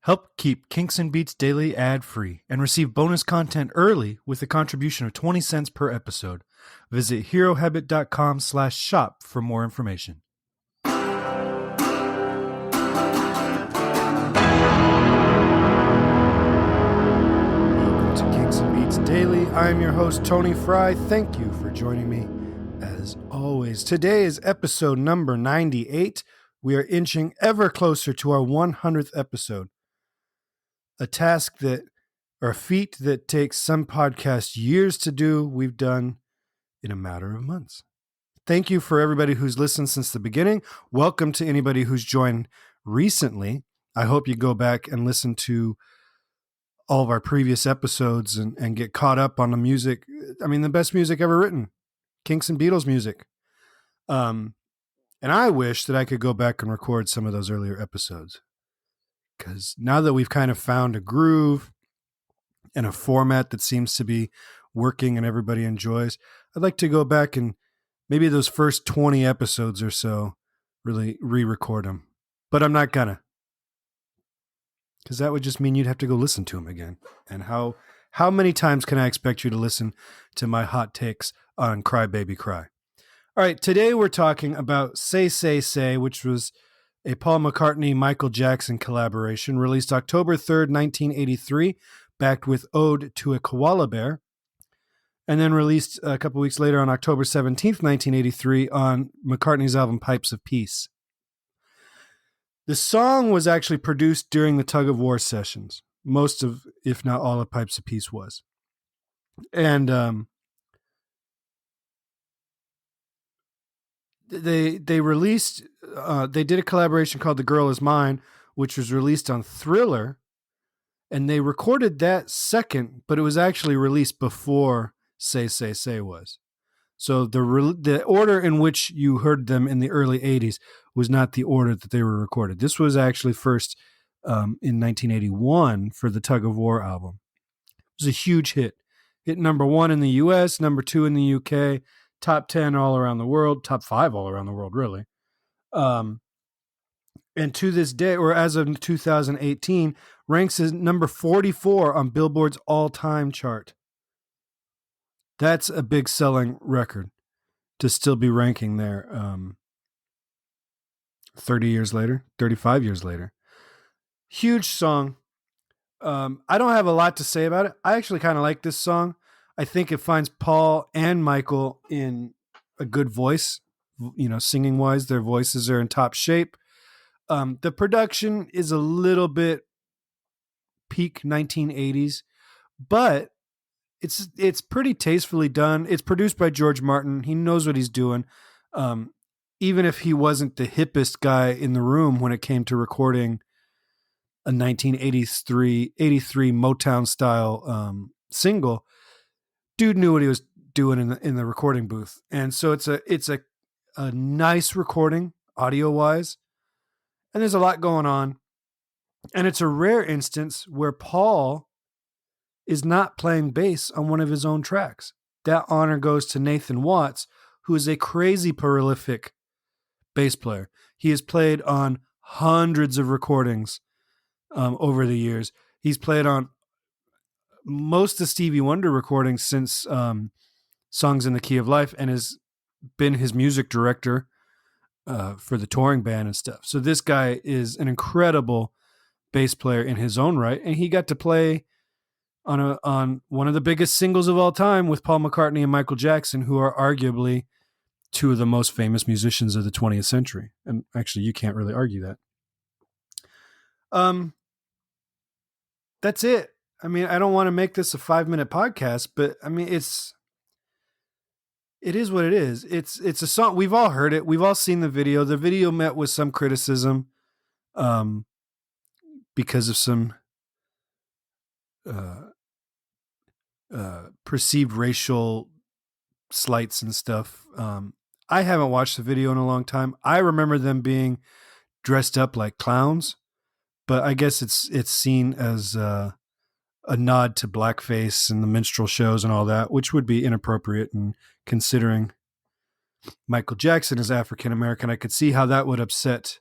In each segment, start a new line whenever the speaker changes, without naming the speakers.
Help keep Kinks and Beats Daily ad-free and receive bonus content early with a contribution of 20 cents per episode. Visit herohabit.com/shop for more information. Welcome to Kinks and Beats Daily. I'm your host, Tony Fry. Thank you for joining me, as always. Today is episode number 98. We are inching ever closer to our 100th episode. A feat that takes some podcasts years to do, we've done in a matter of months. Thank you for everybody who's listened since the beginning. Welcome to anybody who's joined recently. I hope you go back and listen to all of our previous episodes and get caught up on the music. I mean, the best music ever written, Kinks and Beatles music. And I wish that I could go back and record some of those earlier episodes. Because now that we've kind of found a groove and a format that seems to be working and everybody enjoys, I'd like to go back and maybe those first 20 episodes or so really re-record them. But I'm not gonna. Because that would just mean you'd have to go listen to them again. And how many times can I expect you to listen to my hot takes on Cry Baby Cry? All right, today we're talking about Say, Say, Say, which was a Paul McCartney, Michael Jackson collaboration released October 3rd, 1983, backed with Ode to a Koala Bear, and then released a couple weeks later on October 17th, 1983 on McCartney's album Pipes of Peace. The song was actually produced during the Tug of War sessions. Most of, if not all of Pipes of Peace was. And they released, they did a collaboration called The Girl Is Mine, which was released on Thriller, and they recorded that second, but it was actually released before Say, Say, Say was. So the order in which you heard them in the early 80s was not the order that they were recorded. This was actually first in 1981 for the Tug of War album. It was a huge hit. Hit number 1 in the US, number 2 in the UK, top 10 all around the world, top 5 all around the world, really. And to this day, or as of 2018, ranks as number 44 on Billboard's all-time chart. That's a big selling record to still be ranking there 30 years later, 35 years later. Huge song. I don't have a lot to say about it. I actually kind of like this song. I think it finds Paul and Michael in a good voice. You know, singing wise, their voices are in top shape. The production is a little bit peak 1980s, but it's pretty tastefully done. It's produced by George Martin. He knows what he's doing. Even if he wasn't the hippest guy in the room when it came to recording a 1983 Motown style single, dude knew what he was doing in the recording booth. And so it's a nice recording audio wise, and there's a lot going on. And it's a rare instance where Paul is not playing bass on one of his own tracks. That honor goes to Nathan Watts, who is a crazy prolific bass player. He has played on hundreds of recordings over the years. He's played on most of Stevie Wonder recordings since Songs in the Key of Life, and has been his music director for the touring band and stuff. So this guy is an incredible bass player in his own right, and he got to play on one of the biggest singles of all time with Paul McCartney and Michael Jackson, who are arguably two of the most famous musicians of the 20th century. And actually, you can't really argue that. That's it. I mean, I don't want to make this a 5-minute podcast, but I mean, it is what it is. It's a song. We've all heard it. We've all seen the video. The video met with some criticism because of some perceived racial slights and stuff. I haven't watched the video in a long time. I remember them being dressed up like clowns, but I guess it's seen as a nod to blackface and the minstrel shows and all that, which would be inappropriate. And considering Michael Jackson is African American, I could see how that would upset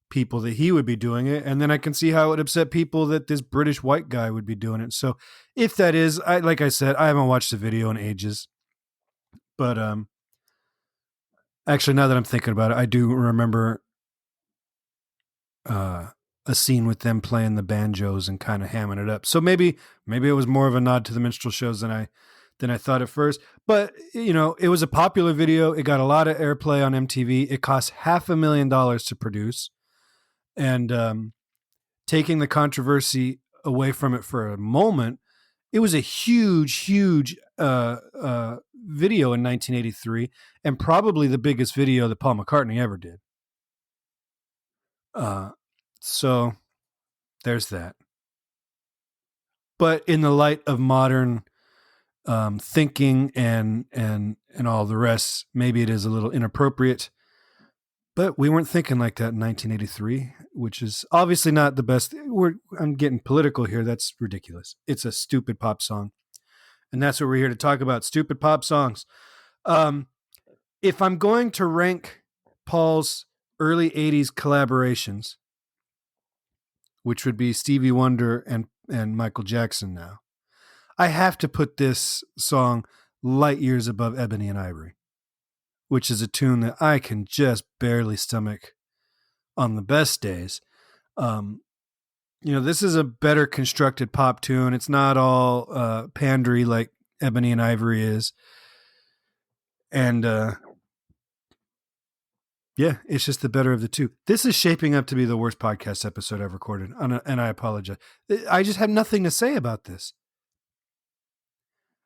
people that he would be doing it, and then I can see how it would upset people that this British white guy would be doing it. So if that is, like I said, I haven't watched the video in ages, but actually, now that I'm thinking about it, I do remember a scene with them playing the banjos and kind of hamming it up. So maybe it was more of a nod to the minstrel shows than I thought at first. But it was a popular video. It got a lot of airplay on MTV. It cost $500,000 to produce, and taking the controversy away from it for a moment, it was a huge video in 1983, and probably the biggest video that Paul McCartney ever did. So there's that. But in the light of modern thinking and all the rest, maybe it is a little inappropriate. But we weren't thinking like that in 1983, which is obviously not the best. I'm getting political here. That's ridiculous. It's a stupid pop song. And that's what we're here to talk about, stupid pop songs. If I'm going to rank Paul's early 80s collaborations, which would be Stevie Wonder and Michael Jackson now, I have to put this song light years above Ebony and Ivory, which is a tune that I can just barely stomach on the best days. This is a better constructed pop tune. It's not all pandery like Ebony and Ivory is. And it's just the better of the two. This is shaping up to be the worst podcast episode I've recorded, and I apologize. I just have nothing to say about this.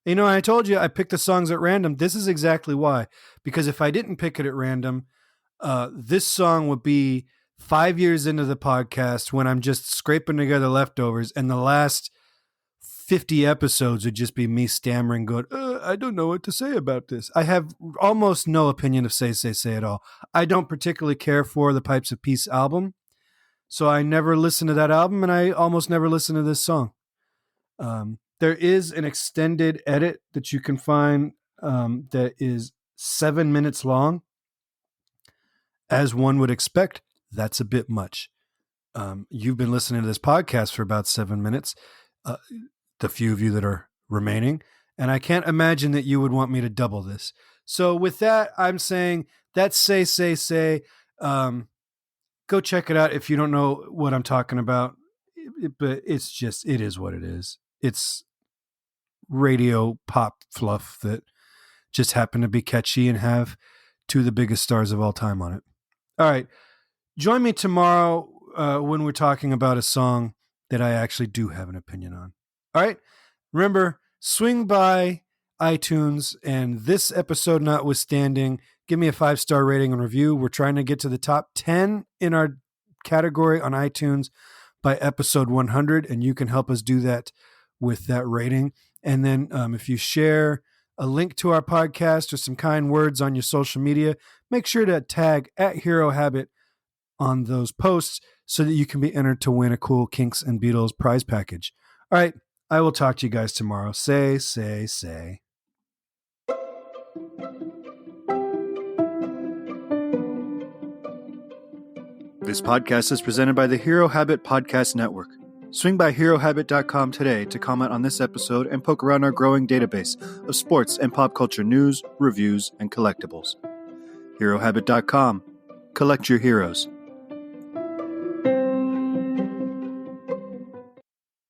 I told you I picked the songs at random. This is exactly why. Because if I didn't pick it at random, this song would be 5 years into the podcast when I'm just scraping together leftovers, and the last 50 episodes would just be me stammering, going, I don't know what to say about this. I have almost no opinion of Say, Say, Say at all. I don't particularly care for the Pipes of Peace album, so I never listen to that album, and I almost never listen to this song. There is an extended edit that you can find that is 7 minutes long. As one would expect, that's a bit much. You've been listening to this podcast for about 7 minutes, the few of you that are remaining, and I can't imagine that you would want me to double this. So with that, I'm saying that's Say, Say, Say. Go check it out if you don't know what I'm talking about. But it is what it is. It's radio pop fluff that just happened to be catchy and have two of the biggest stars of all time on it. All right. Join me tomorrow when we're talking about a song that I actually do have an opinion on. All right. Remember, swing by iTunes, and this episode notwithstanding, give me a 5-star rating and review. We're trying to get to the top 10 in our category on iTunes by episode 100, and you can help us do that with that rating. And then if you share a link to our podcast or some kind words on your social media, make sure to tag @HeroHabit on those posts so that you can be entered to win a cool Kinks and Beatles prize package. All right, I will talk to you guys tomorrow. Say, say, say. This podcast is presented by the Hero Habit Podcast Network. Swing by HeroHabit.com today to comment on this episode and poke around our growing database of sports and pop culture news, reviews, and collectibles. HeroHabit.com. Collect your heroes.